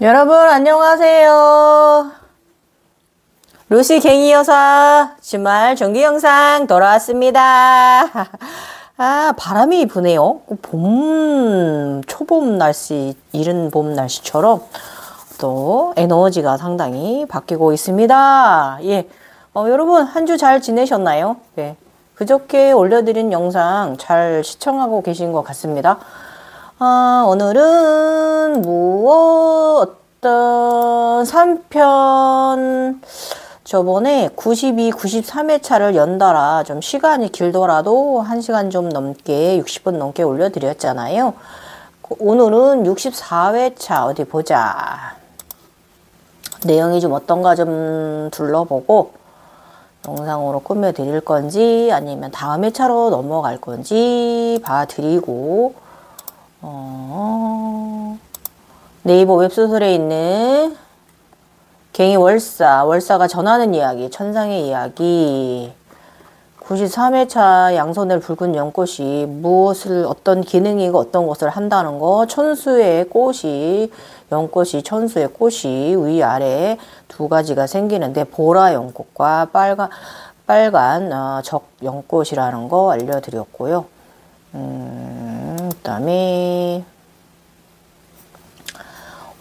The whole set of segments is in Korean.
여러분 안녕하세요. 루시 갱이 여사 주말 정기 영상 돌아왔습니다. 바람이 부네요. 초봄 날씨, 이른 봄 날씨처럼 또 에너지가 상당히 바뀌고 있습니다. 여러분 한 주 잘 지내셨나요? 그저께 올려드린 영상 잘 시청하고 계신 것 같습니다. 오늘은 어떤 3편 저번에 92, 93회차를 연달아 좀 시간이 길더라도 1시간 좀 넘게 60분 넘게 올려드렸잖아요. 오늘은 64회차 어디 보자. 내용이 좀 어떤가 좀 둘러보고 영상으로 꾸며드릴 건지 아니면 다음 회차로 넘어갈 건지 봐드리고 네이버 웹소설에 있는 갱이 월사가 전하는 이야기, 천상의 이야기 93회차 양손을 붉은 연꽃이 무엇을 어떤 기능이고 어떤 것을 한다는 거, 천수의 꽃이 연꽃이 천수의 꽃이 위아래 두 가지가 생기는데 보라 연꽃과 빨간 적 연꽃이라는 거 알려드렸고요. 그다음에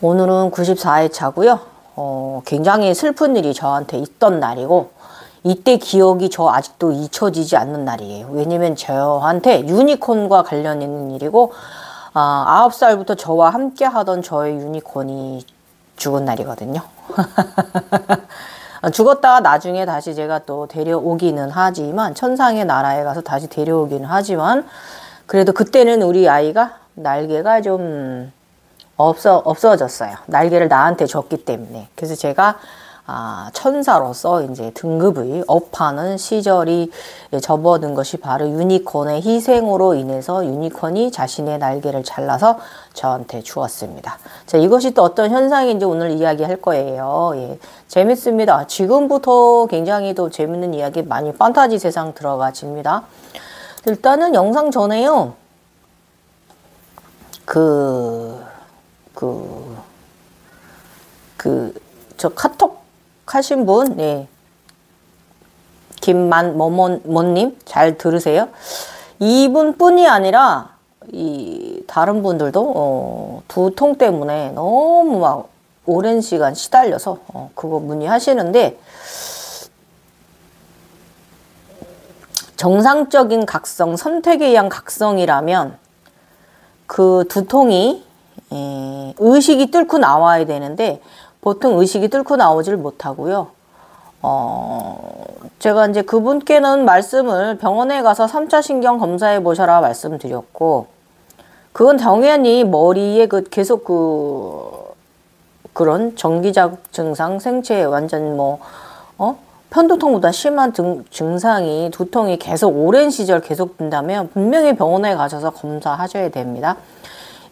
오늘은 94회차고요. 굉장히 슬픈 일이 저한테 있던 날이고 이때 기억이 저 아직도 잊혀지지 않는 날이에요. 왜냐면 저한테 유니콘과 관련 있는 일이고 9살부터 저와 함께 하던 저의 유니콘이 죽은 날이거든요. 죽었다가 나중에 다시 제가 또 데려오기는 하지만 천상의 나라에 가서 다시 데려오기는 하지만 그래도 그때는 우리 아이가 날개가 좀 없어졌어요. 날개를 나한테 줬기 때문에. 그래서 제가 천사로서 이제 등급의 업하는 시절이 접어든 것이 바로 유니콘의 희생으로 인해서 유니콘이 자신의 날개를 잘라서 저한테 주었습니다. 자, 이것이 또 어떤 현상인지 오늘 이야기할 거예요. 재밌습니다. 지금부터 굉장히 또 재밌는 이야기 많이 판타지 세상 들어가집니다. 일단은 영상 전에요. 저 카톡 하신 분, 김만머머님 잘 들으세요. 이분 뿐이 아니라 다른 분들도 두통 때문에 너무 막 오랜 시간 시달려서 그거 문의하시는데 정상적인 각성, 선택에 의한 각성이라면 그 두통이 의식이 뚫고 나와야 되는데 보통 의식이 뚫고 나오질 못하고요. 제가 이제 그분께는 말씀을 병원에 가서 3차 신경 검사해 보셔라 말씀드렸고 그건 당연히 머리에 계속 그런 전기자극 증상, 생체 완전 편두통보다 심한 증상이 두통이 계속 오랜 시절 계속된다면 분명히 병원에 가셔서 검사하셔야 됩니다.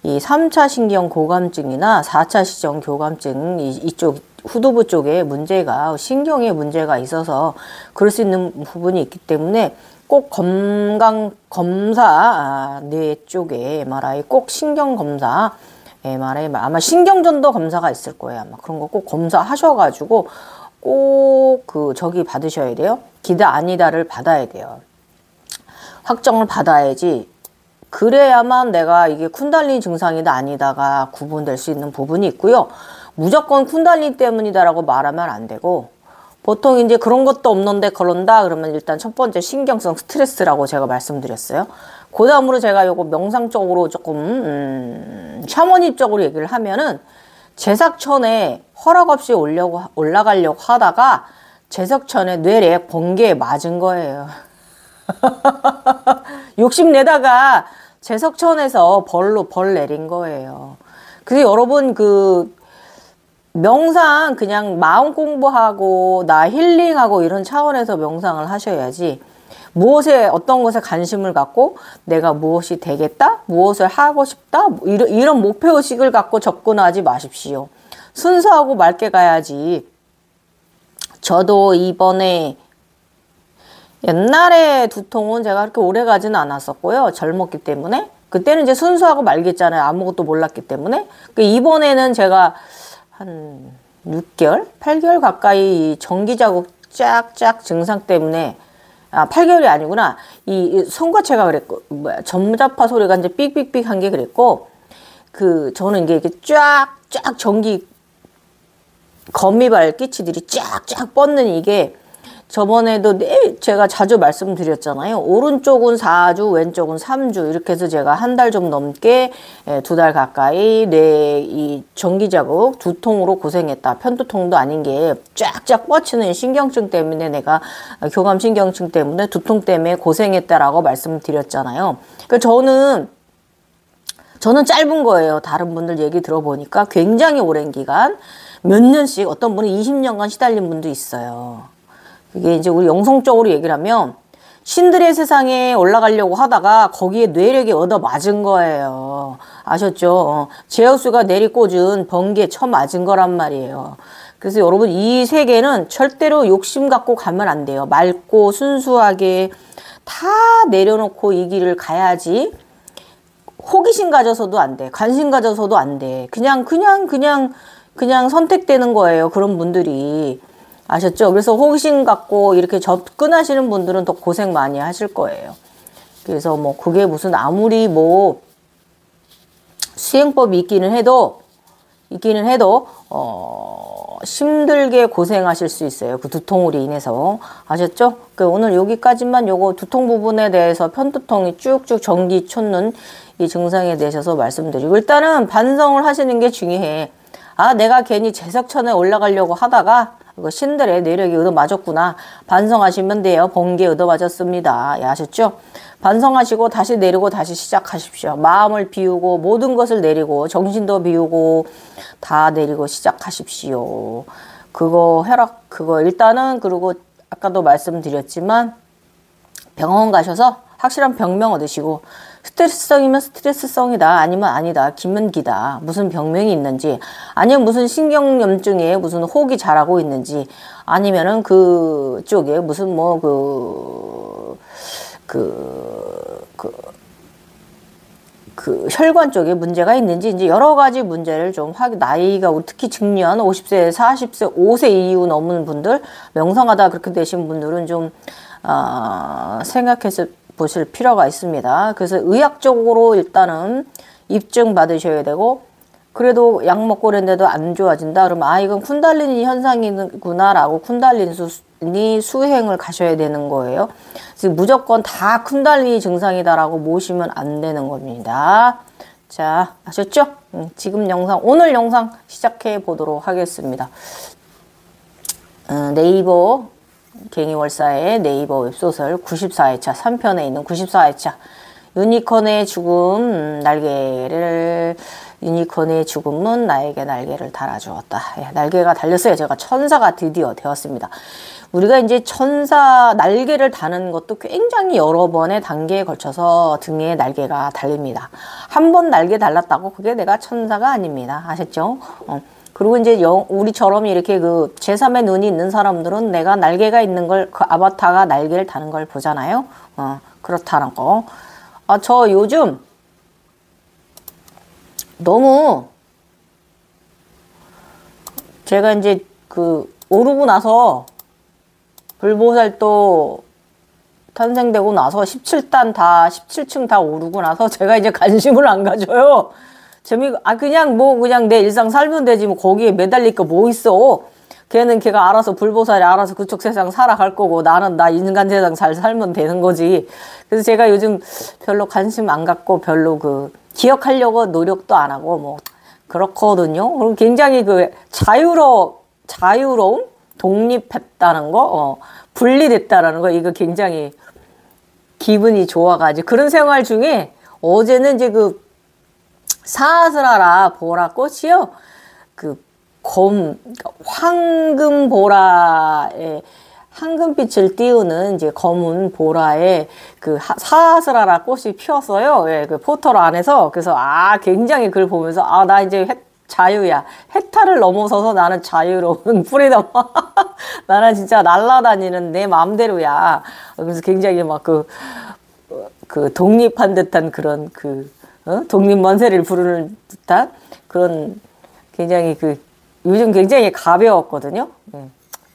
이 3차 신경 고감증이나 4차 신경 교감증 이쪽 후두부 쪽에 문제가 신경에 문제가 있어서 그럴 수 있는 부분이 있기 때문에 꼭 건강 검사 뇌 쪽에 MRI 꼭 신경 검사 MRI 아마 신경전도 검사가 있을 거예요. 아마 그런 거 꼭 검사하셔가지고 꼭 저기 받으셔야 돼요. 기다 아니다를 받아야 돼요. 확정을 받아야지. 그래야만 내가 이게 쿤달리니 증상이다 아니다가 구분될 수 있는 부분이 있고요. 무조건 쿤달리니 때문이다라고 말하면 안 되고 보통 이제 그런 것도 없는데 그런다 그러면 일단 첫 번째 신경성 스트레스라고 제가 말씀드렸어요. 그 다음으로 제가 요거 명상적으로 조금 샤머니적으로 얘기를 하면은 제석천에 허락 없이 올라가려고 하다가 제석천에 뇌에 번개에 맞은 거예요. 욕심내다가 제석천에서 벌 내린 거예요. 그래서 여러분 명상 그냥 마음 공부하고 나 힐링하고 이런 차원에서 명상을 하셔야지 무엇에 어떤 것에 관심을 갖고 내가 무엇이 되겠다? 무엇을 하고 싶다? 이런 목표의식을 갖고 접근하지 마십시오. 순수하고 맑게 가야지. 저도 이번에 옛날에 두통은 제가 그렇게 오래 가지는 않았었고요. 젊었기 때문에. 그때는 이제 순수하고 말겠잖아요. 아무것도 몰랐기 때문에. 이번에는 제가 한 6개월? 8개월 가까이 전기 자국 쫙쫙 증상 때문에 8개월이 아니구나. 이 송곳체가 그랬고, 전자파 소리가 이제 삑삑삑 한 게 그랬고, 저는 이게 이렇게 쫙쫙 전기 거미발 끼치들이 쫙쫙 뻗는 이게 저번에도 제가 자주 말씀드렸잖아요. 오른쪽은 4주, 왼쪽은 3주 이렇게 해서 제가 한 달 좀 넘게 2달 가까이 뇌 이 전기자국 두통으로 고생했다. 편두통도 아닌 게 쫙쫙 뻗치는 신경증 때문에 내가 교감신경증 때문에 두통 때문에 고생했다라고 말씀드렸잖아요. 그러니까 저는 짧은 거예요. 다른 분들 얘기 들어보니까 굉장히 오랜 기간 몇 년씩 어떤 분은 20년간 시달린 분도 있어요. 이게 이제 우리 영성적으로 얘기를 하면 신들의 세상에 올라가려고 하다가 거기에 뇌력이 얻어 맞은 거예요. 아셨죠? 제우스가 내리꽂은 번개에 쳐맞은 거란 말이에요. 그래서 여러분 이 세계는 절대로 욕심 갖고 가면 안 돼요. 맑고 순수하게 다 내려놓고 이 길을 가야지. 호기심 가져서도 안 돼. 관심 가져서도 안 돼. 그냥 선택되는 거예요. 그런 분들이. 아셨죠? 그래서 호기심 갖고 이렇게 접근하시는 분들은 더 고생 많이 하실 거예요. 그래서 뭐 그게 무슨 아무리 뭐 수행법이 있기는 해도 힘들게 고생하실 수 있어요. 그 두통으로 인해서. 아셨죠? 오늘 여기까지만 요거 두통 부분에 대해서 편두통이 쭉쭉 전기 솟는 이 증상에 대해서 말씀드리고 일단은 반성을 하시는 게 중요해. 내가 괜히 제석천에 올라가려고 하다가 신들의 내력이 얻어맞았구나. 반성하시면 돼요. 번개 얻어맞았습니다. 아셨죠? 반성하시고 다시 내리고 다시 시작하십시오. 마음을 비우고 모든 것을 내리고 정신도 비우고 다 내리고 시작하십시오. 그거 일단은 그리고 아까도 말씀드렸지만 병원 가셔서 확실한 병명 얻으시고 스트레스성이면 스트레스성이다. 아니면 아니다. 기면 기다. 무슨 병명이 있는지 아니면 무슨 신경염증에 무슨 혹이 자라고 있는지 아니면은 그쪽에 무슨 혈관 쪽에 문제가 있는지 이제 여러 가지 문제를 좀 나이가 특히 중년 50세, 40세, 5세 이후 넘은 분들 명성하다 그렇게 되신 분들은 좀 생각해서 보실 필요가 있습니다. 그래서 의학적으로 일단은 입증 받으셔야 되고 그래도 약 먹고 그랬는데도 안 좋아진다 그러면 이건 쿤달리니 현상이구나 라고 쿤달리니 수행을 가셔야 되는 거예요. 그래서 무조건 다 쿤달리니 증상이다라고 모시면 안 되는 겁니다. 자, 아셨죠? 지금 오늘 영상 시작해 보도록 하겠습니다. 네이버 갱이월사의 네이버 웹소설 94회차 3편에 있는 94회차 유니콘의 죽음 유니콘의 죽음은 나에게 날개를 달아주었다. 날개가 달렸어요. 제가 천사가 드디어 되었습니다. 우리가 이제 천사 날개를 다는 것도 굉장히 여러 번의 단계에 걸쳐서 등에 날개가 달립니다. 한 번 날개 달랐다고 그게 내가 천사가 아닙니다. 아셨죠? 그리고 이제 우리처럼 이렇게 제3의 눈이 있는 사람들은 내가 날개가 있는 걸, 아바타가 날개를 다는 걸 보잖아요. 그렇다는 거. 저 요즘 너무 제가 이제 오르고 나서 불보살도 탄생되고 나서 17층 다 오르고 나서 제가 이제 관심을 안 가져요. 그냥 내 일상 살면 되지 뭐 거기에 매달릴 거 뭐 있어. 걔가 알아서 불보살이 알아서 그쪽 세상 살아갈 거고 나는 나 인간 세상 잘 살면 되는 거지. 그래서 제가 요즘 별로 관심 안 갖고 별로 기억하려고 노력도 안 하고 뭐 그렇거든요. 그리고 굉장히 자유로움? 독립했다는 거, 분리됐다라는 거 이거 굉장히 기분이 좋아가지고 그런 생활 중에 어제는 이제 사스라라 보라 꽃이요. 황금 보라에 황금빛을 띄우는 이제 검은 보라에 사스라라 꽃이 피었어요. 포털 안에서. 그래서 굉장히 그걸 보면서 나 이제 자유야. 헥타를 넘어서서 나는 자유로운 프리덤. 나는 진짜 날아다니는 내 마음대로야. 그래서 굉장히 독립한 듯한 그런 독립 만세를 부르는 듯한 그런 굉장히 요즘 굉장히 가벼웠거든요.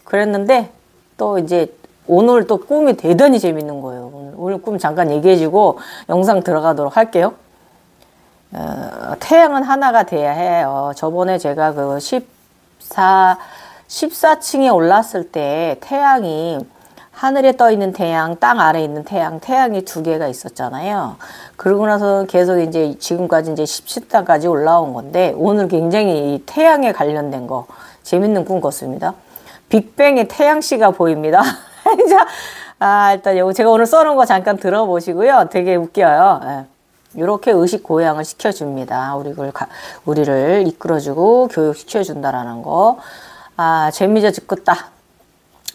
그랬는데 또 이제 오늘 또 꿈이 대단히 재밌는 거예요. 오늘 꿈 잠깐 얘기해주고 영상 들어가도록 할게요. 태양은 하나가 돼야 해요. 저번에 제가 그 14층에 올랐을 때 태양이 하늘에 떠 있는 태양, 땅 아래에 있는 태양, 태양이 두 개가 있었잖아요. 그러고 나서 계속 이제 지금까지 이제 17단까지 올라온 건데 오늘 굉장히 이 태양에 관련된 거 재밌는 꿈 꿨습니다. 빅뱅의 태양씨가 보입니다. 일단 요거 제가 오늘 써놓은 거 잠깐 들어보시고요. 되게 웃겨요. 이렇게 의식 고양을 시켜줍니다. 우리를 이끌어주고 교육시켜준다라는 거. 재미져 죽겠다.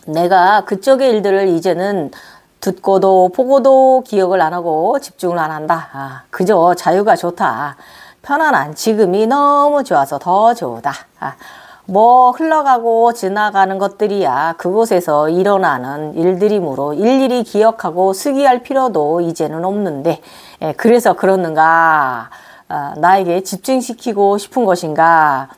내가 그쪽의 일들을 이제는 듣고도 보고도 기억을 안 하고 집중을 안 한다. 그저 자유가 좋다. 편안한 지금이 너무 좋아서 더 좋다. 뭐 흘러가고 지나가는 것들이야 그곳에서 일어나는 일들이므로 일일이 기억하고 쓰기할 필요도 이제는 없는데 그래서 그러는가? 나에게 집중시키고 싶은 것인가?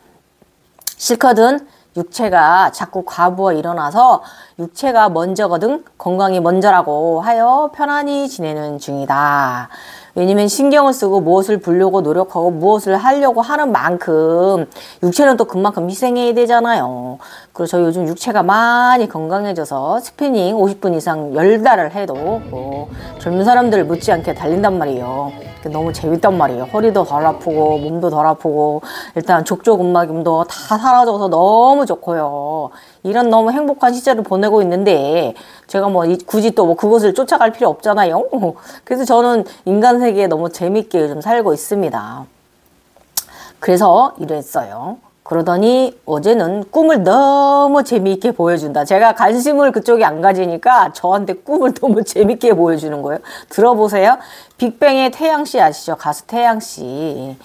싫거든 육체가 자꾸 과부하 일어나서 육체가 먼저거든 건강이 먼저라고 하여 편안히 지내는 중이다. 왜냐면 신경을 쓰고 무엇을 보려고 노력하고 무엇을 하려고 하는 만큼 육체는 또 그만큼 희생해야 되잖아요. 그리고 저 요즘 육체가 많이 건강해져서 스피닝 50분 이상 10달을 해도 젊은 사람들 못지않게 달린단 말이에요. 너무 재밌단 말이에요. 허리도 덜 아프고 몸도 덜 아프고 일단 족저근막염도 다 사라져서 너무 좋고요. 이런 너무 행복한 시절을 보내고 있는데 제가 뭐 굳이 또 뭐 그것을 쫓아갈 필요 없잖아요. 그래서 저는 인간 세계에 너무 재밌게 요즘 살고 있습니다. 그래서 이랬어요. 그러더니 어제는 꿈을 너무 재미있게 보여준다. 제가 관심을 그쪽에 안 가지니까 저한테 꿈을 너무 재미있게 보여주는 거예요. 들어보세요. 빅뱅의 태양씨 아시죠? 가수 태양씨가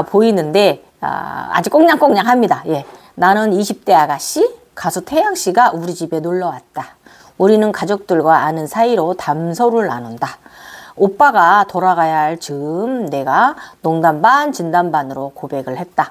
보이는데 아주 꽁냥꽁냥합니다. 예. 나는 20대 아가씨 가수 태양씨가 우리 집에 놀러왔다. 우리는 가족들과 아는 사이로 담소를 나눈다. 오빠가 돌아가야 할 즈음 내가 농담 반 진담 반으로 고백을 했다.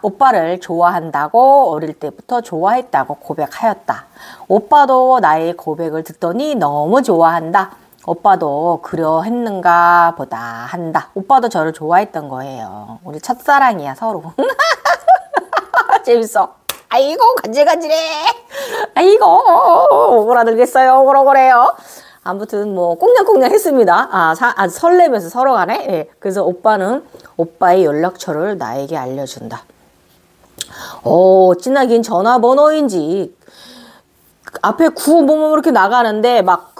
오빠를 좋아한다고 어릴 때부터 좋아했다고 고백하였다. 오빠도 나의 고백을 듣더니 너무 좋아한다. 오빠도 그려 했는가 보다 한다. 오빠도 저를 좋아했던 거예요. 우리 첫사랑이야 서로. 재밌어. 아이고 간질간질해. 아이고 오그라들겠어요. 오그라그래요. 아무튼 뭐 꽁냥꽁냥 했습니다. 아주 설레면서 서로 간에. 예. 그래서 오빠는 오빠의 연락처를 나에게 알려준다. 진하긴 전화번호인지 앞에 9 뭐 이렇게 나가는데 막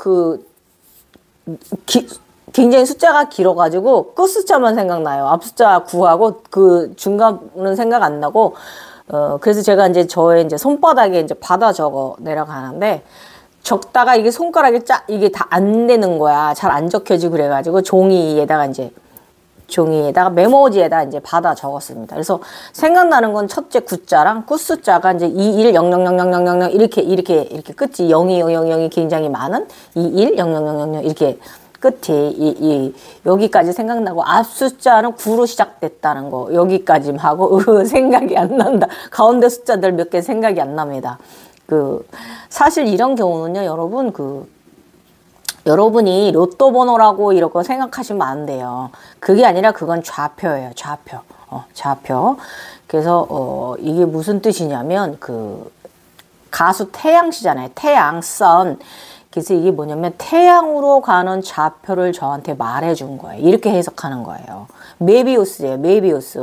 굉장히 숫자가 길어가지고 끝 숫자만 생각나요. 앞 숫자 9하고 그 중간은 생각 안 나고 그래서 제가 이제 저의 이제 손바닥에 이제 받아 적어 내려가는데 적다가 이게 손가락이 이게 다 안 되는 거야. 잘 안 적혀지고 그래가지고 종이에다가 메모지에다 이제 받아 적었습니다. 그래서 생각나는 건 첫째 9자랑 끝 숫자가 이제 21 000000 이렇게 끝이 02 000이 굉장히 많은 21 0000 이렇게 끝이 여기까지 생각나고 앞 숫자는 9로 시작됐다는 거 여기까지 하고 생각이 안 난다. 가운데 숫자들 몇 개 생각이 안 납니다. 사실 이런 경우는요, 여러분, 여러분이 로또 번호라고 이렇게 생각하시면 안 돼요. 그게 아니라 그건 좌표예요, 좌표. 좌표. 그래서, 이게 무슨 뜻이냐면, 가수 태양씨잖아요. 태양, 선. 그래서 이게 뭐냐면, 태양으로 가는 좌표를 저한테 말해준 거예요. 이렇게 해석하는 거예요. 메비우스예요, 메비우스.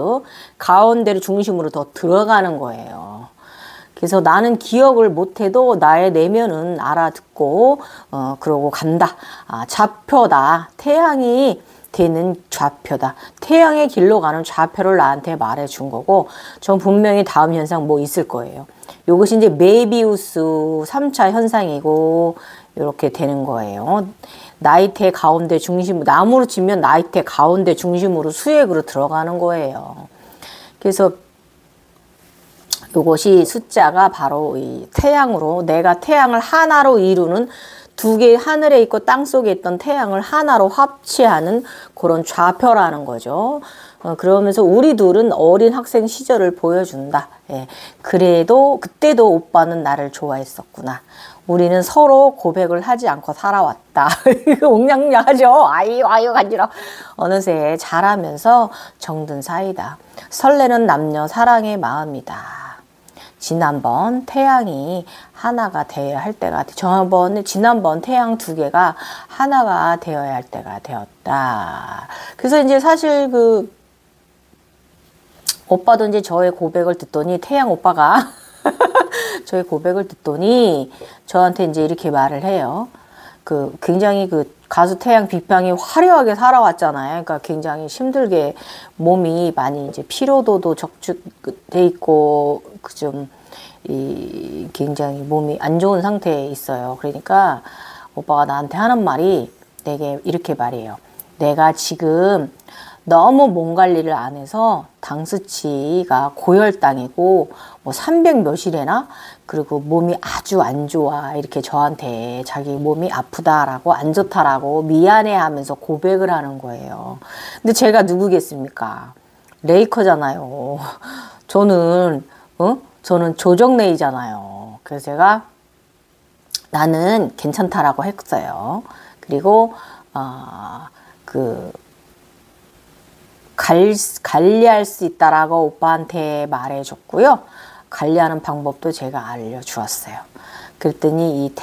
가운데를 중심으로 더 들어가는 거예요. 그래서 나는 기억을 못해도 나의 내면은 알아듣고 그러고 간다. 좌표다. 태양이 되는 좌표다. 태양의 길로 가는 좌표를 나한테 말해준 거고 전 분명히 다음 현상 뭐 있을 거예요. 이것이 이제 메비우스 3차 현상이고 이렇게 되는 거예요. 나이테 가운데 중심으로 나무로 치면 나이테 가운데 중심으로 수액으로 들어가는 거예요. 그래서 이것이 숫자가 바로 이 태양으로 내가 태양을 하나로 이루는 두 개 하늘에 있고 땅 속에 있던 태양을 하나로 합치하는 그런 좌표라는 거죠. 그러면서 우리 둘은 어린 학생 시절을 보여준다. 예. 그래도 그때도 오빠는 나를 좋아했었구나. 우리는 서로 고백을 하지 않고 살아왔다. 이거 옹냥냥하죠. 아유 간지러. 어느새 자라면서 정든 사이다. 설레는 남녀 사랑의 마음이다. 지난번 태양이 하나가 되어야 할 때가 지난번 태양 두 개가 하나가 되어야 할 때가 되었다. 그래서 이제 사실 오빠도 이제 저의 고백을 듣더니 태양 오빠가 저의 고백을 듣더니 저한테 이제 이렇게 말을 해요. 굉장히 가수 태양 빅방이 화려하게 살아왔잖아요. 그러니까 굉장히 힘들게 몸이 많이 이제 피로도도 적축돼 있고 굉장히 몸이 안 좋은 상태에 있어요. 그러니까 오빠가 나한테 하는 말이 내게 이렇게 말해요. 내가 지금 너무 몸 관리를 안 해서 당 수치가 고혈당이고 뭐 300 몇이래나 그리고 몸이 아주 안 좋아 이렇게 저한테 자기 몸이 아프다라고 안 좋다라고 미안해 하면서 고백을 하는 거예요. 근데 제가 누구겠습니까? 레이커잖아요. 저는 조정레이잖아요. 그래서 제가 나는 괜찮다라고 했어요. 그리고 관리할 수 있다라고 오빠한테 말해줬고요. 관리하는 방법도 제가 알려주었어요. 그랬더니 이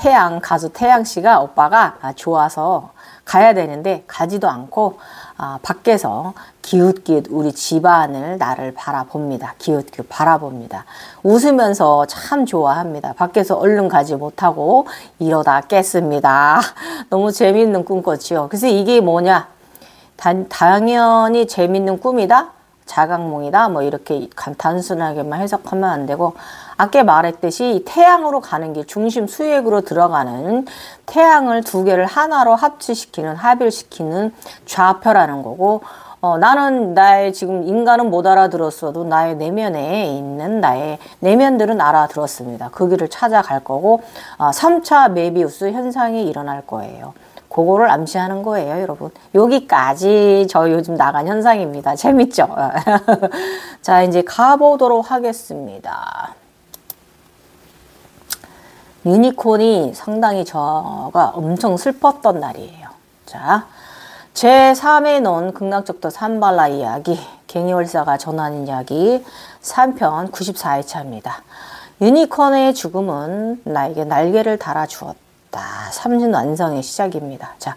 가수 태양씨가 오빠가 좋아서 가야 되는데 가지도 않고 밖에서 기웃기웃 우리 집안을 나를 바라봅니다. 기웃기웃 바라봅니다. 웃으면서 참 좋아합니다. 밖에서 얼른 가지 못하고 이러다 깼습니다. 너무 재밌는 꿈꿨지요. 그래서 이게 뭐냐? 당연히 재밌는 꿈이다? 자각몽이다? 뭐 이렇게 단순하게만 해석하면 안 되고 아까 말했듯이 태양으로 가는 길, 중심 수액으로 들어가는 태양을 두 개를 하나로 합일시키는 좌표라는 거고 나는 지금 인간은 못 알아들었어도 나의 내면에 있는 나의 내면들은 알아들었습니다. 그 길을 찾아갈 거고 3차 메비우스 현상이 일어날 거예요. 그거를 암시하는 거예요, 여러분. 여기까지 저 요즘 나간 현상입니다. 재밌죠? 자, 이제 가보도록 하겠습니다. 유니콘이 상당히 저가 엄청 슬펐던 날이에요. 자, 제3회 논 극락적도 산발라 이야기, 갱이월사가 전하는 이야기 3편 94회차입니다. 유니콘의 죽음은 나에게 날개를 달아주었다. 삼진 완성의 시작입니다. 자,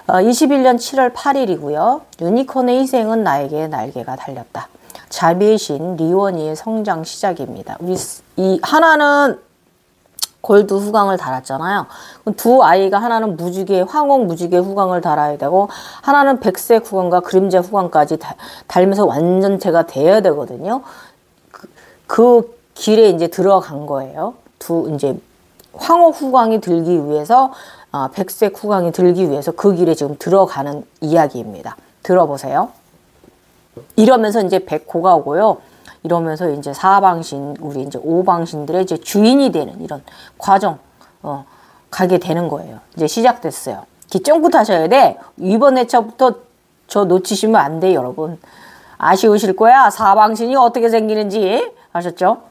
21년 7월 8일이고요. 유니콘의 희생은 나에게 날개가 달렸다. 자비의 신 리원이의 성장 시작입니다. 이 하나는 골드 후광을 달았잖아요. 두 아이가 하나는 황홍 무지개 후광을 달아야 되고 하나는 백색 후광과 그림자 후광까지 달면서 완전체가 돼야 되거든요. 그 길에 이제 들어간 거예요. 이제 황호 후광이 들기 위해서 백색 후광이 들기 위해서 그 길에 지금 들어가는 이야기입니다. 들어보세요. 이러면서 이제 백호가 오고요. 이러면서 이제 사방신, 우리 이제 오방신들의 이제 주인이 되는 이런 과정, 가게 되는 거예요. 이제 시작됐어요. 기점부터 하셔야 돼. 이번 회차부터 저 놓치시면 안 돼, 여러분. 아쉬우실 거야. 사방신이 어떻게 생기는지. 아셨죠?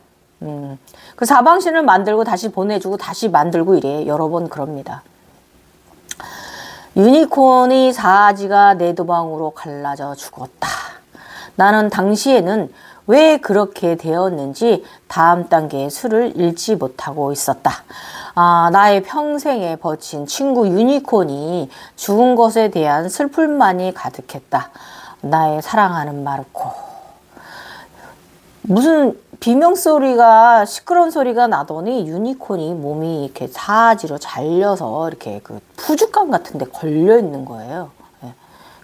그 사방신을 만들고 다시 보내주고 다시 만들고 이래. 여러 번 그럽니다. 유니콘이 사지가 내 도방으로 갈라져 죽었다. 나는 당시에는 왜 그렇게 되었는지 다음 단계의 수를 잃지 못하고 있었다. 나의 평생에 버친 친구 유니콘이 죽은 것에 대한 슬픔만이 가득했다. 나의 사랑하는 마르코. 무슨 비명소리가 시끄러운 소리가 나더니 유니콘이 몸이 이렇게 사지로 잘려서 이렇게 푸죽감 같은 데 걸려 있는 거예요.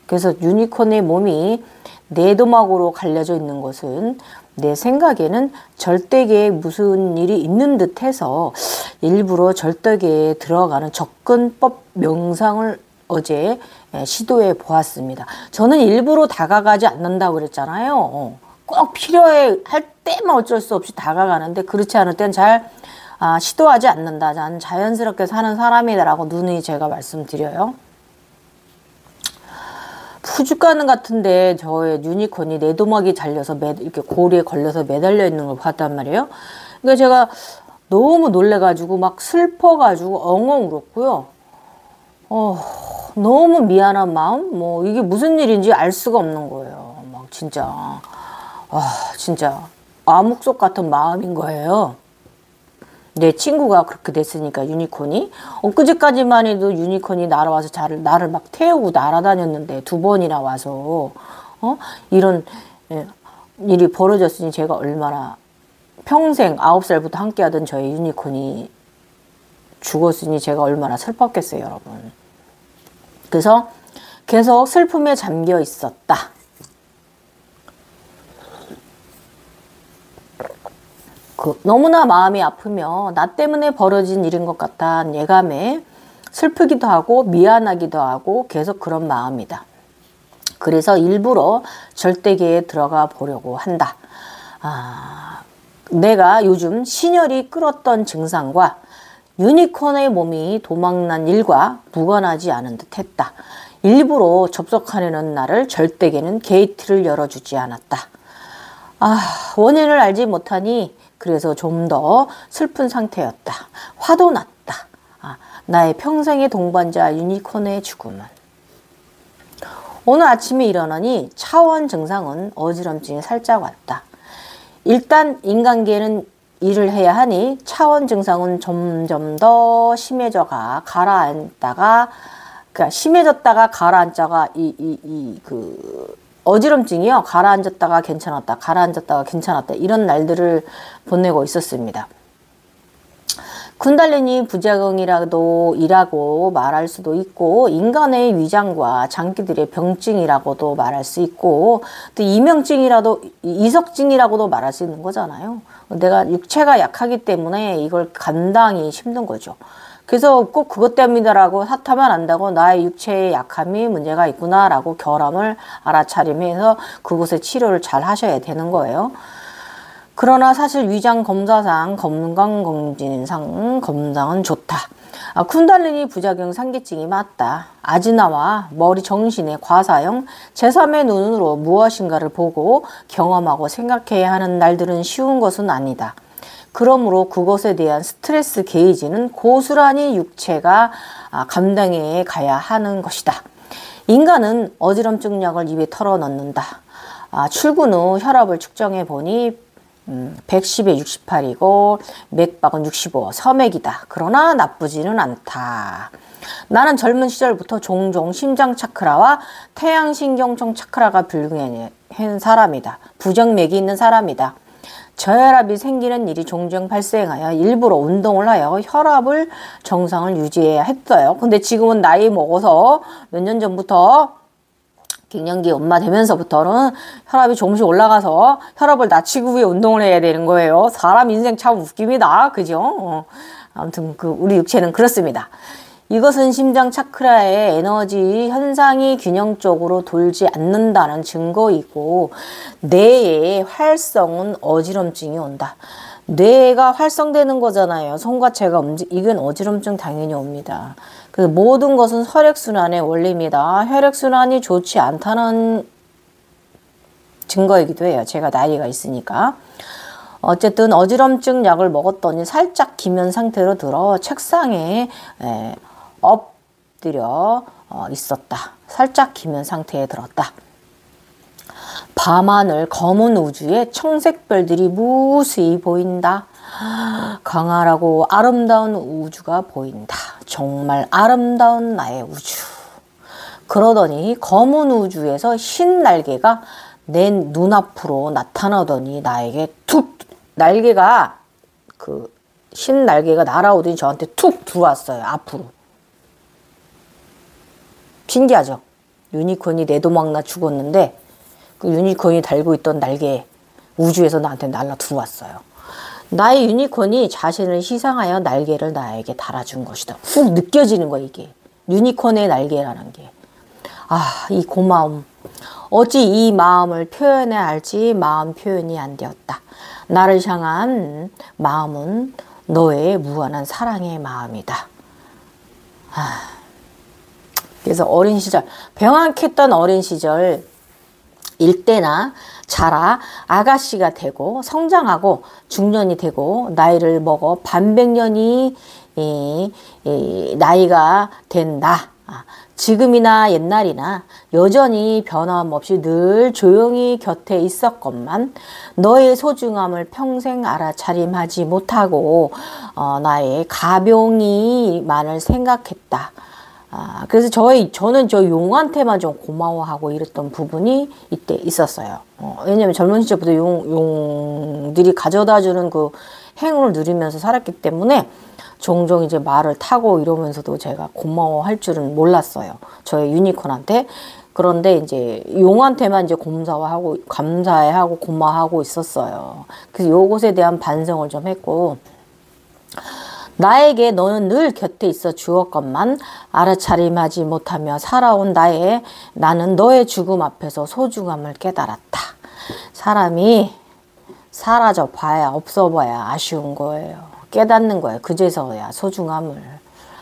그래서 유니콘의 몸이 내도막으로 갈려져 있는 것은 내 생각에는 절대계에 무슨 일이 있는 듯해서 일부러 절대계에 들어가는 접근법 명상을 어제 시도해 보았습니다. 저는 일부러 다가가지 않는다고 그랬잖아요. 꼭 필요해 할 때만 어쩔 수 없이 다가가는데 그렇지 않을 땐 잘 시도하지 않는다. 난 자연스럽게 사는 사람이다라고 누누이 제가 말씀드려요. 푸주가는 같은데 저의 유니콘이 내도막이 잘려서 이렇게 고리에 걸려서 매달려 있는 걸 봤단 말이에요. 그러니까 제가 너무 놀래가지고 막 슬퍼가지고 엉엉 울었고요. 너무 미안한 마음? 뭐 이게 무슨 일인지 알 수가 없는 거예요. 막 진짜 진짜 암흑속 같은 마음인 거예요. 내 친구가 그렇게 됐으니까 유니콘이 엊그제까지만 해도 유니콘이 날아와서 나를 막 태우고 날아다녔는데 2번이나 와서 이런 일이 벌어졌으니 제가 얼마나 평생 9살부터 함께하던 저의 유니콘이 죽었으니 제가 얼마나 슬펐겠어요, 여러분. 그래서 계속 슬픔에 잠겨 있었다. 너무나 마음이 아프며 나 때문에 벌어진 일인 것 같다는 예감에 슬프기도 하고 미안하기도 하고 계속 그런 마음이다. 그래서 일부러 절대계에 들어가 보려고 한다. 내가 요즘 신혈이 끓었던 증상과 유니콘의 몸이 도망난 일과 무관하지 않은 듯 했다. 일부러 접속하려는 나를 절대계는 게이트를 열어주지 않았다. 원인을 알지 못하니 그래서 좀 더 슬픈 상태였다. 화도 났다. 나의 평생의 동반자 유니콘의 죽음은. 오늘 아침에 일어나니 차원 증상은 어지럼증이 살짝 왔다. 일단 인간계는 일을 해야 하니 차원 증상은 점점 더 심해져가 가라앉다가 심해졌다가 가라앉다가 어지럼증이요. 가라앉았다가 괜찮았다. 가라앉았다가 괜찮았다. 이런 날들을 보내고 있었습니다. 군달리니 부작용이라도 이라고 말할 수도 있고 인간의 위장과 장기들의 병증이라고도 말할 수 있고 또 이석증이라고도 말할 수 있는 거잖아요. 내가 육체가 약하기 때문에 이걸 감당이 힘든 거죠. 그래서 꼭 그것 때문이다라고 탓하면 안 되고 나의 육체의 약함이 문제가 있구나라고 결함을 알아차리면서 그곳에 치료를 잘 하셔야 되는 거예요. 그러나 사실 위장 검사상 건강검진상 검사는 좋다. 쿤달리니 부작용 상기증이 맞다. 아지나와 머리 정신의 과사형 제3의 눈으로 무엇인가를 보고 경험하고 생각해야 하는 날들은 쉬운 것은 아니다. 그러므로 그것에 대한 스트레스 게이지는 고스란히 육체가 감당해 가야 하는 것이다. 인간은 어지럼증 약을 입에 털어 넣는다. 출근 후 혈압을 측정해 보니 110에 68이고 맥박은 65, 서맥이다. 그러나 나쁘지는 않다. 나는 젊은 시절부터 종종 심장 차크라와 태양신경총 차크라가 불균형한 사람이다. 부정맥이 있는 사람이다. 저혈압이 생기는 일이 종종 발생하여 일부러 운동을 하여 혈압을 정상을 유지해야 했어요. 근데 지금은 나이 먹어서 몇 년 전부터 갱년기 엄마 되면서부터는 혈압이 조금씩 올라가서 혈압을 낮추기 위해 운동을 해야 되는 거예요. 사람 인생 참 웃깁니다. 그죠? 아무튼 우리 육체는 그렇습니다. 이것은 심장 차크라의 에너지 현상이 균형적으로 돌지 않는다는 증거이고 뇌의 활성은 어지럼증이 온다. 뇌가 활성되는 거잖아요. 손과체가 이건 어지럼증 당연히 옵니다. 그 모든 것은 혈액순환의 원리입니다. 혈액순환이 좋지 않다는 증거이기도 해요. 제가 나이가 있으니까. 어쨌든 어지럼증 약을 먹었더니 살짝 기면 상태로 들어 책상에 엎드려 있었다. 살짝 기면 상태에 들었다. 밤하늘 검은 우주에 청색별들이 무수히 보인다. 강하고 아름다운 우주가 보인다. 정말 아름다운 나의 우주. 그러더니 검은 우주에서 흰 날개가 내 눈앞으로 나타나더니 나에게 툭 날개가 흰 날개가 날아오더니 저한테 툭 들어왔어요. 앞으로. 신기하죠? 유니콘이 내도막나 죽었는데 그 유니콘이 달고 있던 날개 우주에서 나한테 날라 들어왔어요. 나의 유니콘이 자신을 희생하여 날개를 나에게 달아준 것이다. 훅 느껴지는 거야 이게. 유니콘의 날개라는 게. 이 고마움. 어찌 이 마음을 표현해야 할지 마음 표현이 안 되었다. 나를 향한 마음은 너의 무한한 사랑의 마음이다. 그래서 어린 시절, 병약했던 어린 시절 일때나 자라 아가씨가 되고 성장하고 중년이 되고 나이를 먹어 반백년이 나이가 된다. 지금이나 옛날이나 여전히 변함없이 늘 조용히 곁에 있었건만 너의 소중함을 평생 알아차림하지 못하고 나의 가병이만을 생각했다. 그래서 저는 저 용한테만 좀 고마워하고 이랬던 부분이 이때 있었어요. 왜냐면 젊은 시절부터 용들이 가져다주는 그 행운을 누리면서 살았기 때문에 종종 이제 말을 타고 이러면서도 제가 고마워할 줄은 몰랐어요. 저의 유니콘한테. 그런데 이제 용한테만 이제 감사해하고 고마워하고 있었어요. 그래서 요것에 대한 반성을 좀 했고, 나에게 너는 늘 곁에 있어 주었건만 알아차림하지 못하며 살아온 나는 너의 죽음 앞에서 소중함을 깨달았다. 사람이 사라져 봐야 없어 봐야 아쉬운 거예요. 깨닫는 거예요. 그제서야 소중함을.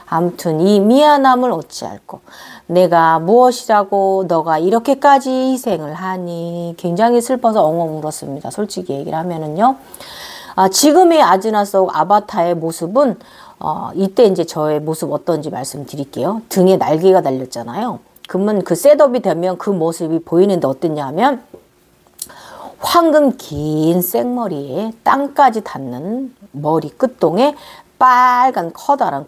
아무튼 이 미안함을 어찌할꼬. 내가 무엇이라고 너가 이렇게까지 희생을 하니. 굉장히 슬퍼서 엉엉 울었습니다. 솔직히 얘기를 하면은요. 지금의 아즈나 속 아바타의 모습은 이때 이제 저의 모습 어떤지 말씀드릴게요. 등에 날개가 달렸잖아요. 그러면 그 셋업이 되면 그 모습이 보이는데 어땠냐 하면 황금 긴 생머리에 땅까지 닿는 머리 끝동에 빨간 커다란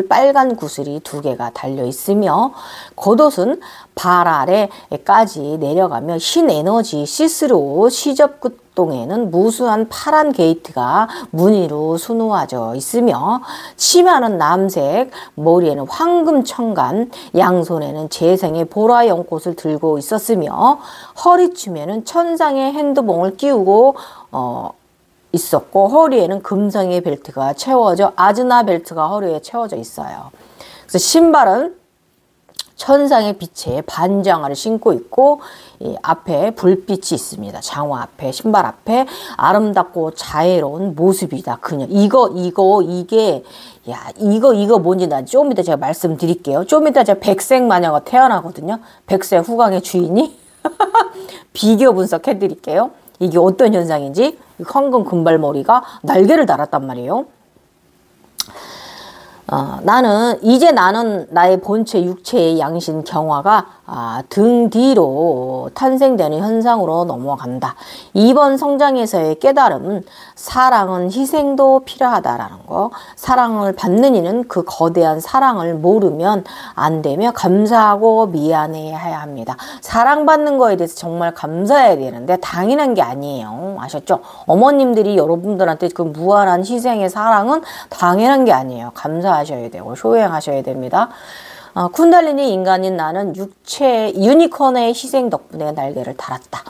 빨간 구슬이 2개가 달려 있으며 겉옷은 발 아래까지 내려가며 흰 에너지 시스루 시접 끝동에는 무수한 파란 게이트가 무늬로 수놓아져 있으며 치마는 남색, 머리에는 황금 청간, 양손에는 재생의 보라 연꽃을 들고 있었으며 허리춤에는 천상의 핸드봉을 끼우고 있었고 허리에는 금성의 벨트가 아즈나 벨트가 허리에 채워져 있어요. 그래서 신발은 천상의 빛에 반장화를 신고 있고 이 앞에 불빛이 있습니다. 장화 앞에 신발 앞에 아름답고 자애로운 모습이다. 그녀 이거 뭔지 난 좀 이따 제가 말씀드릴게요. 좀 이따 제가 백색 마녀가 태어나거든요. 백색 후광의 주인이 비교 분석해 드릴게요. 이게 어떤 현상인지. 황금 금발머리가 날개를 달았단 말이에요. 나는 나의 본체 육체의 양신 경화가 등 뒤로 탄생되는 현상으로 넘어간다. 이번 성장에서의 깨달음은 사랑은 희생도 필요하다라는 거. 사랑을 받는 이는 그 거대한 사랑을 모르면 안 되며 감사하고 미안해야 합니다. 사랑받는 거에 대해서 정말 감사해야 되는데 당연한 게 아니에요. 아셨죠? 어머님들이 여러분들한테 그 무한한 희생의 사랑은 당연한 게 아니에요. 감사하셔야 되고 효행하셔야 됩니다. 쿤달리니 인간인 나는 유니콘의 희생 덕분에 날개를 달았다.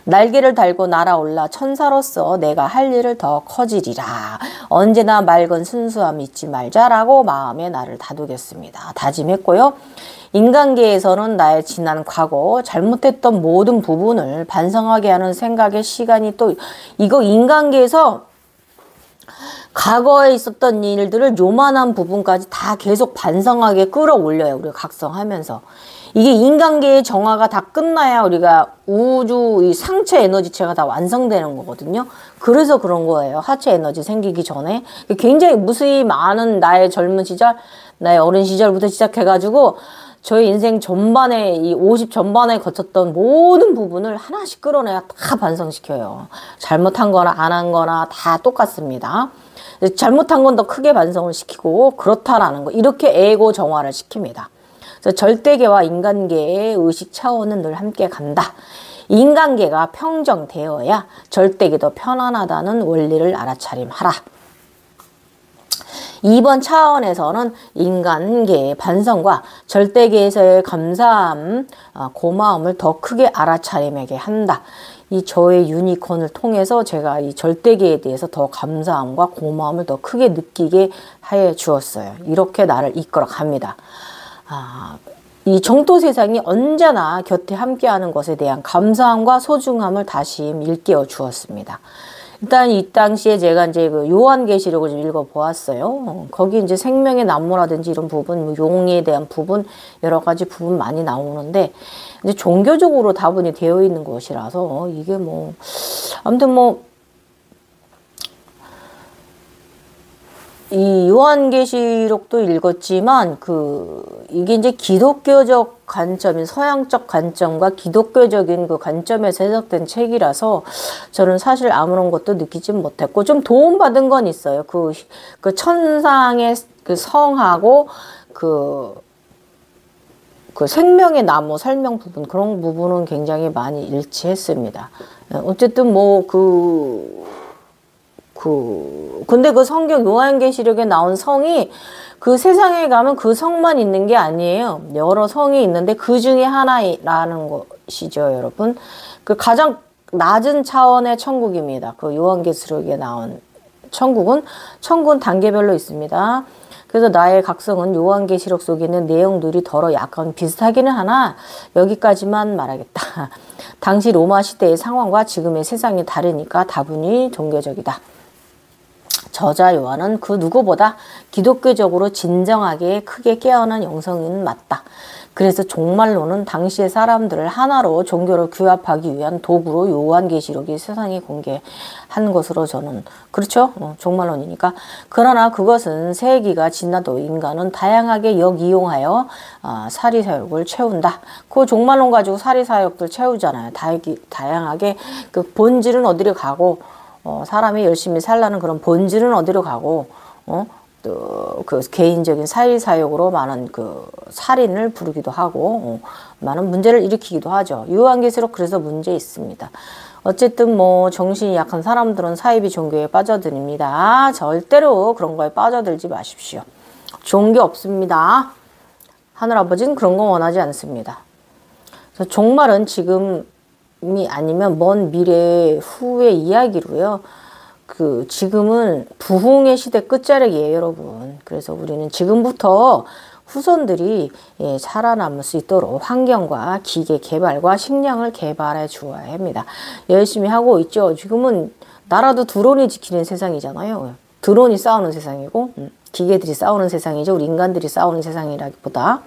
날개를 달고 날아올라 천사로서 내가 할 일을 더 커지리라. 언제나 맑은 순수함 잊지 말자라고 마음에 나를 다짐했고요. 인간계에서는 나의 지난 과거, 잘못했던 모든 부분을 반성하게 하는 생각의 시간이 또 이거 인간계에서 과거에 있었던 일들을 요만한 부분까지 다 계속 반성하게 끌어올려요. 우리가 각성하면서. 이게 인간계의 정화가 다 끝나야 우리가 우주 이 상체 에너지체가 다 완성되는 거거든요. 그래서 그런 거예요. 하체 에너지 생기기 전에. 굉장히 무수히 많은 나의 젊은 시절, 나의 어린 시절부터 시작해가지고 저희 인생 전반에 이 50 전반에 거쳤던 모든 부분을 하나씩 끌어내야 다 반성시켜요. 잘못한 거나 안 한 거나 다 똑같습니다. 잘못한 건 더 크게 반성을 시키고 그렇다라는 거. 이렇게 에고 정화를 시킵니다. 그래서 절대계와 인간계의 의식 차원은 늘 함께 간다. 인간계가 평정되어야 절대계도 편안하다는 원리를 알아차림하라. 이번 차원에서는 인간계의 반성과 절대계에서의 감사함, 고마움을 더 크게 알아차림하게 한다. 이 저의 유니콘을 통해서 제가 이 절대계에 대해서 더 감사함과 고마움을 더 크게 느끼게 해 주었어요. 이렇게 나를 이끌어 갑니다. 이 정토 세상이 언제나 곁에 함께하는 것에 대한 감사함과 소중함을 다시 일깨워 주었습니다. 일단 이 당시에 제가 이제 그 요한계시록을 좀 읽어보았어요. 거기 이제 생명의 나무라든지 이런 부분, 뭐 용에 대한 부분, 여러 가지 부분 많이 나오는데, 이제 종교적으로 다분히 되어 있는 것이라서 이게 뭐, 아무튼 뭐, 이 요한계시록도 읽었지만 이게 이제 기독교적 관점인 서양적 관점과 기독교적인 그 관점에서 해석된 책이라서 저는 사실 아무런 것도 느끼지 못했고 좀 도움받은 건 있어요. 그 천상의 그 성하고 그 생명의 나무 설명 부분 그런 부분은 굉장히 많이 일치했습니다. 어쨌든 뭐 근데 그 성경 요한계시록에 나온 성이 그 세상에 가면 그 성만 있는 게 아니에요. 여러 성이 있는데 그 중에 하나라는 것이죠, 여러분. 그 가장 낮은 차원의 천국입니다. 그 요한계시록에 나온 천국은 단계별로 있습니다. 그래서 나의 각성은 요한계시록 속에 있는 내용들이 더러 약간 비슷하기는 하나 여기까지만 말하겠다. 당시 로마 시대의 상황과 지금의 세상이 다르니까 다분히 종교적이다. 저자 요한은 그 누구보다 기독교적으로 진정하게 크게 깨어난 영성은 맞다. 그래서 종말론은 당시의 사람들을 하나로 종교로 규합하기 위한 도구로 요한계시록이 세상에 공개한 것으로 저는 그렇죠? 종말론이니까. 그러나 그것은 세기가 지나도 인간은 다양하게 역이용하여 사리사욕을 채운다. 그 종말론 가지고 사리사욕들 채우잖아요. 다양하게 그 본질은 어디로 가고 사람이 열심히 살라는 그런 본질은 어디로 가고 또 그 개인적인 사리사욕으로 많은 그 살인을 부르기도 하고 많은 문제를 일으키기도 하죠. 요한계시록 그래서 문제 있습니다. 어쨌든 뭐 정신이 약한 사람들은 사이비 종교에 빠져듭니다. 절대로 그런 거에 빠져들지 마십시오. 좋은 게 없습니다. 하늘아버지는 그런 거 원하지 않습니다. 그래서 종말은 지금이 아니면 먼 미래 후의 이야기로요. 지금은 부흥의 시대 끝자락이에요, 여러분. 그래서 우리는 지금부터 후손들이 살아남을 수 있도록 환경과 기계 개발과 식량을 개발해 주어야 합니다. 열심히 하고 있죠. 지금은 나라도 드론이 지키는 세상이잖아요. 드론이 싸우는 세상이고 기계들이 싸우는 세상이죠. 우리 인간들이 싸우는 세상이라기보다.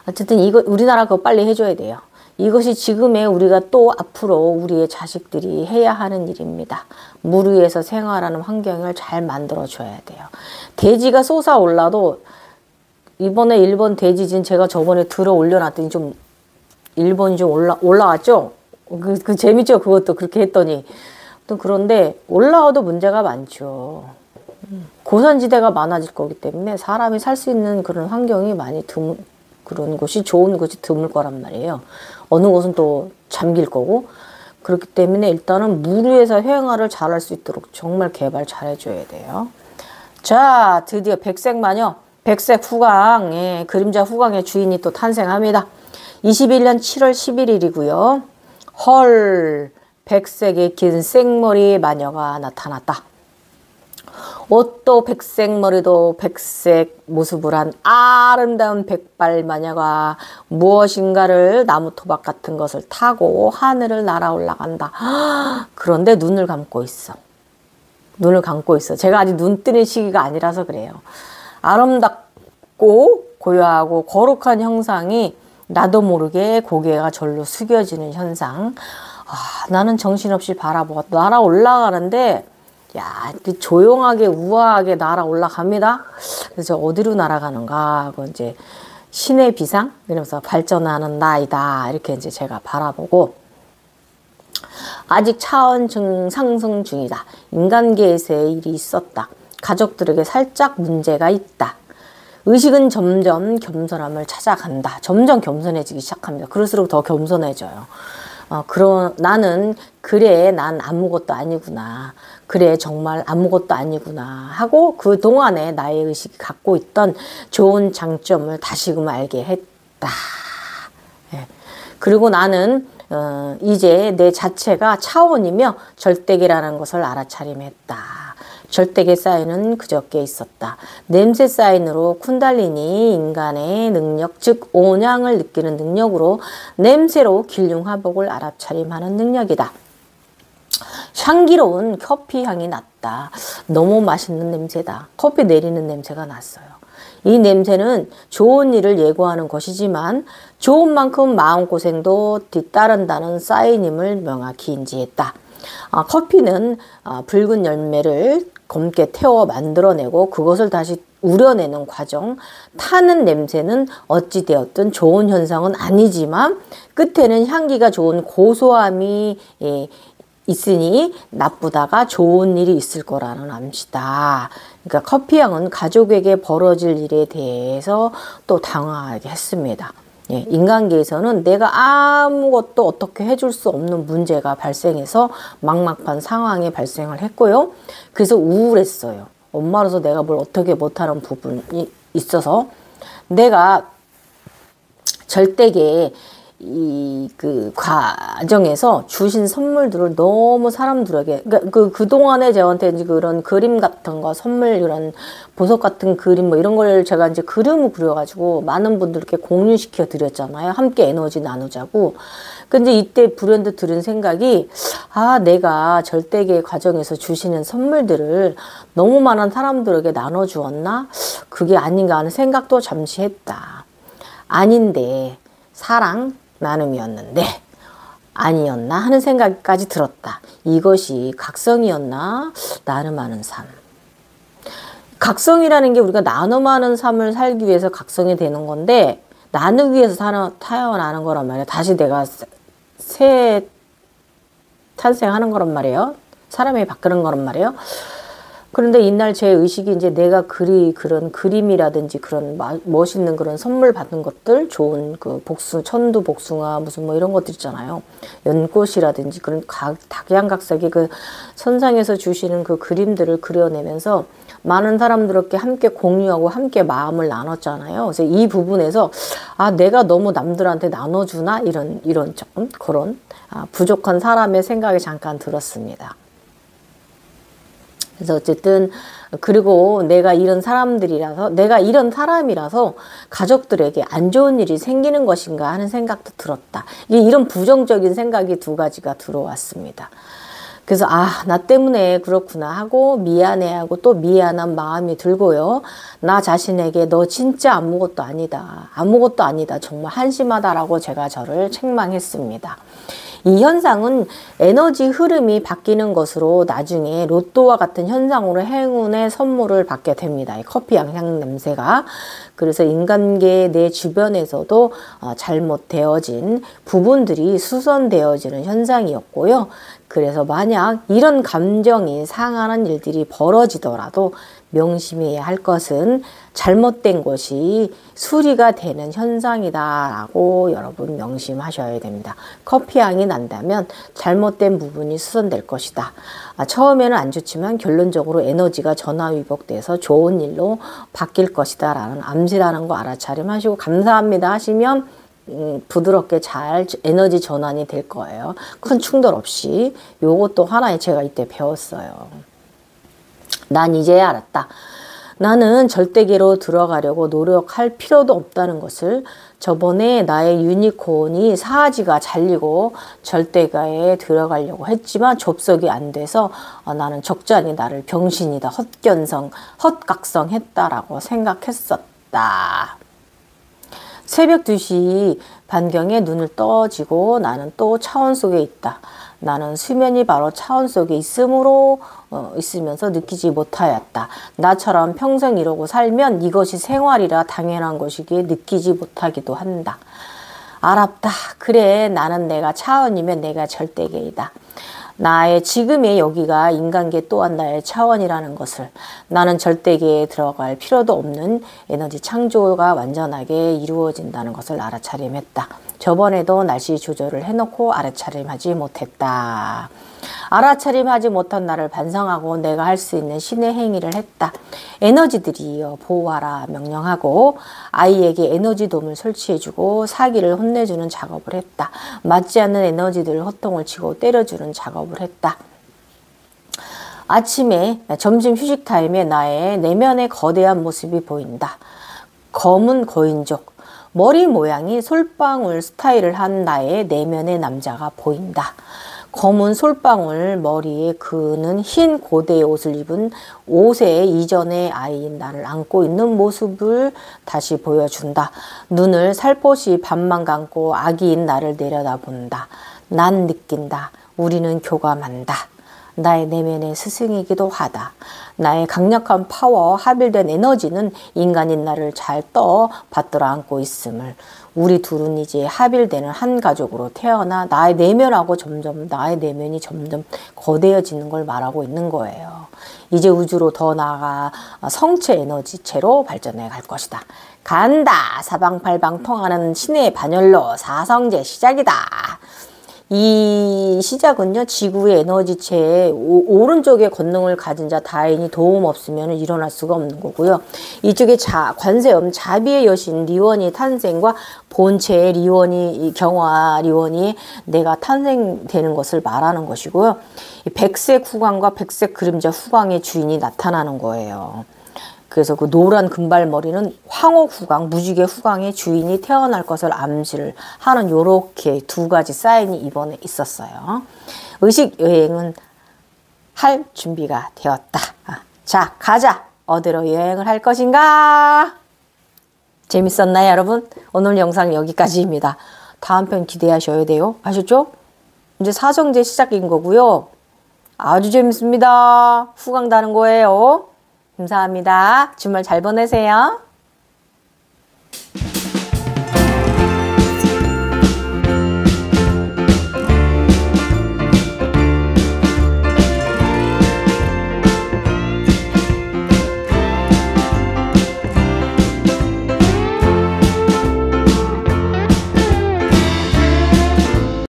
어쨌든 우리나라 그거 빨리 해줘야 돼요. 이것이 지금의 우리가 또 앞으로 우리의 자식들이 해야 하는 일입니다. 물 위에서 생활하는 환경을 잘 만들어줘야 돼요. 대지가 솟아올라도 이번에 일본 대지진 제가 저번에 들어 올려놨더니 좀 일본이 좀 올라왔죠? 그 재밌죠? 그것도 그렇게 했더니. 또 그런데 올라와도 문제가 많죠. 고산지대가 많아질 거기 때문에 사람이 살 수 있는 그런 환경이 많이 그런 곳이 좋은 곳이 드물 거란 말이에요. 어느 곳은 또 잠길 거고. 그렇기 때문에 일단은 물 위에서 행활을 잘할 수 있도록 정말 개발 잘 해줘야 돼요. 자, 드디어 백색마녀, 백색 후광, 그림자 후광의 주인이 또 탄생합니다. 21년 7월 11일이고요. 헐, 백색의 긴 생머리 마녀가 나타났다. 옷도 백색, 머리도 백색 모습을 한 아름다운 백발 마녀가 무엇인가를 나무 토박 같은 것을 타고 하늘을 날아 올라간다. 그런데 눈을 감고 있어. 눈을 감고 있어. 제가 아직 눈 뜨는 시기가 아니라서 그래요. 아름답고 고요하고 거룩한 형상이 나도 모르게 고개가 절로 숙여지는 현상. 나는 정신없이 바라보고 날아 올라가는데 야, 조용하게 우아하게 날아 올라갑니다. 그래서 어디로 날아가는가 하고 이제 신의 비상 이러면서 발전하는 나이다 이렇게 이제 제가 바라보고 아직 차원 상승 중이다. 인간계에서의 일이 있었다. 가족들에게 살짝 문제가 있다. 의식은 점점 겸손함을 찾아간다. 점점 겸손해지기 시작합니다. 그럴수록 더 겸손해져요. 나는 그래 난 아무것도 아니구나. 그래 정말 아무것도 아니구나 하고 그동안에 나의 의식이 갖고 있던 좋은 장점을 다시금 알게 했다. 그리고 나는 이제 내 자체가 차원이며 절대계라는 것을 알아차림했다. 절대계 사인은 그저께 있었다. 냄새 사인으로 쿤달리니 인간의 능력, 즉 온양을 느끼는 능력으로 냄새로 길흉화복을 알아차림하는 능력이다. 향기로운 커피 향이 났다. 너무 맛있는 냄새다. 커피 내리는 냄새가 났어요. 이 냄새는 좋은 일을 예고하는 것이지만 좋은 만큼 마음고생도 뒤따른다는 사인임을 명확히 인지했다. 커피는 붉은 열매를 검게 태워 만들어내고 그것을 다시 우려내는 과정, 타는 냄새는 어찌되었든 좋은 현상은 아니지만 끝에는 향기가 좋은 고소함이 있으니 나쁘다가 좋은 일이 있을 거라는 암시다. 그러니까 커피향은 가족에게 벌어질 일에 대해서 또 당황하게 했습니다. 인간계에서는 내가 아무것도 어떻게 해줄 수 없는 문제가 발생해서 막막한 상황이 발생을 했고요. 그래서 우울했어요. 엄마로서 내가 뭘 어떻게 못하는 부분이 있어서 내가 절대게 그 과정에서 주신 선물들을 너무 사람들에게 그동안에 저한테 이제 그런 그림 같은 거 선물 이런 보석 같은 그림 뭐 이런 걸 제가 이제 그림을 그려가지고 많은 분들께 공유시켜 드렸잖아요. 함께 에너지 나누자고. 근데 이때 불현듯 들은 생각이 내가 절대계 과정에서 주시는 선물들을 너무 많은 사람들에게 나눠주었나? 그게 아닌가 하는 생각도 잠시 했다. 아닌데 사랑 나눔이었는데 아니었나 하는 생각까지 들었다. 이것이 각성이었나? 나눔하는 삶. 각성이라는 게 우리가 나눔하는 삶을 살기 위해서 각성이 되는 건데 나누기 위해서 태어나는 거란 말이에요. 다시 내가 새 탄생하는 거란 말이에요. 사람이 바뀌는 거란 말이에요. 그런데 이날 제 의식이 이제 내가 그런 그림이라든지 그런 멋있는 그런 선물 받은 것들, 좋은 그 천두 복숭아 무슨 뭐 이런 것들 있잖아요. 연꽃이라든지 그런 각양각색의 그 선상에서 주시는 그 그림들을 그려내면서 많은 사람들께 함께 공유하고 함께 마음을 나눴잖아요. 그래서 이 부분에서 내가 너무 남들한테 나눠주나 이런 조금 그런 부족한 사람의 생각이 잠깐 들었습니다. 그래서 어쨌든 그리고 내가 이런 사람이라서 가족들에게 안 좋은 일이 생기는 것인가 하는 생각도 들었다. 이런 부정적인 생각이 두 가지가 들어왔습니다. 그래서 나 때문에 그렇구나 하고 미안해하고 또 미안한 마음이 들고요. 나 자신에게 너 진짜 아무것도 아니다. 아무것도 아니다. 정말 한심하다라고 제가 저를 책망했습니다. 이 현상은 에너지 흐름이 바뀌는 것으로 나중에 로또와 같은 현상으로 행운의 선물을 받게 됩니다. 이 커피 향 냄새가. 그래서 인간계 내 주변에서도 잘못되어진 부분들이 수선되어지는 현상이었고요. 그래서 만약 이런 감정이 상하는 일들이 벌어지더라도 명심해야 할 것은 잘못된 것이 수리가 되는 현상이다라고 여러분 명심하셔야 됩니다. 커피향이 난다면 잘못된 부분이 수선될 것이다. 처음에는 안 좋지만 결론적으로 에너지가 전화위복돼서 좋은 일로 바뀔 것이다 라는 암시라는 거 알아차림하시고 감사합니다 하시면 부드럽게 잘 에너지 전환이 될 거예요. 큰 충돌 없이. 요것도 하나의 제가 이때 배웠어요. 난 이제 알았다. 나는 절대계로 들어가려고 노력할 필요도 없다는 것을. 저번에 나의 유니콘이 사지가 잘리고 절대가에 들어가려고 했지만 접속이 안 돼서 나는 적잖이 나를 병신이다, 헛각성 했다라고 생각했었다. 새벽 2시 반경에 눈을 떠지고 나는 또 차원 속에 있다. 나는 수면이 바로 차원 속에 있으면서 느끼지 못하였다. 나처럼 평생 이러고 살면 이것이 생활이라 당연한 것이기에 느끼지 못하기도 한다. 알았다. 그래, 나는 내가 차원이면 내가 절대계이다. 나의 지금의 여기가 인간계 또한 나의 차원이라는 것을, 나는 절대계에 들어갈 필요도 없는 에너지 창조가 완전하게 이루어진다는 것을 알아차림했다. 저번에도 날씨 조절을 해놓고 알아차림하지 못했다. 알아차림하지 못한 나를 반성하고 내가 할 수 있는 신의 행위를 했다. 에너지들이여 보호하라 명령하고 아이에게 에너지돔을 설치해주고 사기를 혼내주는 작업을 했다. 맞지 않는 에너지들을 호통을 치고 때려주는 작업을 했다. 아침에 점심 휴식 타임에 나의 내면의 거대한 모습이 보인다. 검은 거인족, 머리 모양이 솔방울 스타일을 한 나의 내면의 남자가 보인다. 검은 솔방울 머리에 그는 흰 고대의 옷을 입은 5세 이전의 아이인 나를 안고 있는 모습을 다시 보여준다. 눈을 살포시 반만 감고 아기인 나를 내려다본다. 난 느낀다. 우리는 교감한다. 나의 내면의 스승이기도 하다. 나의 강력한 파워, 합일된 에너지는 인간인 나를 잘 떠 받들어 안고 있음을. 우리 둘은 이제 합일되는 한 가족으로 태어나 나의 내면하고 나의 내면이 점점 거대해지는 걸 말하고 있는 거예요. 이제 우주로 더 나아가 성체 에너지체로 발전해 갈 것이다. 간다. 사방팔방 통하는 신의 반열로 사성제 시작이다. 이 시작은요, 지구의 에너지체의 오른쪽에 권능을 가진 자 다인이 도움 없으면 일어날 수가 없는 거고요. 이쪽에 관세음 자비의 여신 리원이 탄생과 본체의 리원이, 경화 리원이 내가 탄생되는 것을 말하는 것이고요. 백색 후광과 백색 그림자 후광의 주인이 나타나는 거예요. 그래서 그 노란 금발머리는 황호 후광, 무지개 후광의 주인이 태어날 것을 암시를 하는 요렇게 두 가지 사인이 이번에 있었어요. 의식 여행은 할 준비가 되었다. 자, 가자. 어디로 여행을 할 것인가? 재밌었나요, 여러분? 오늘 영상 여기까지입니다. 다음 편 기대하셔야 돼요. 아셨죠? 이제 사성제 시작인 거고요. 아주 재밌습니다. 후광 다는 거예요. 감사합니다. 주말 잘 보내세요.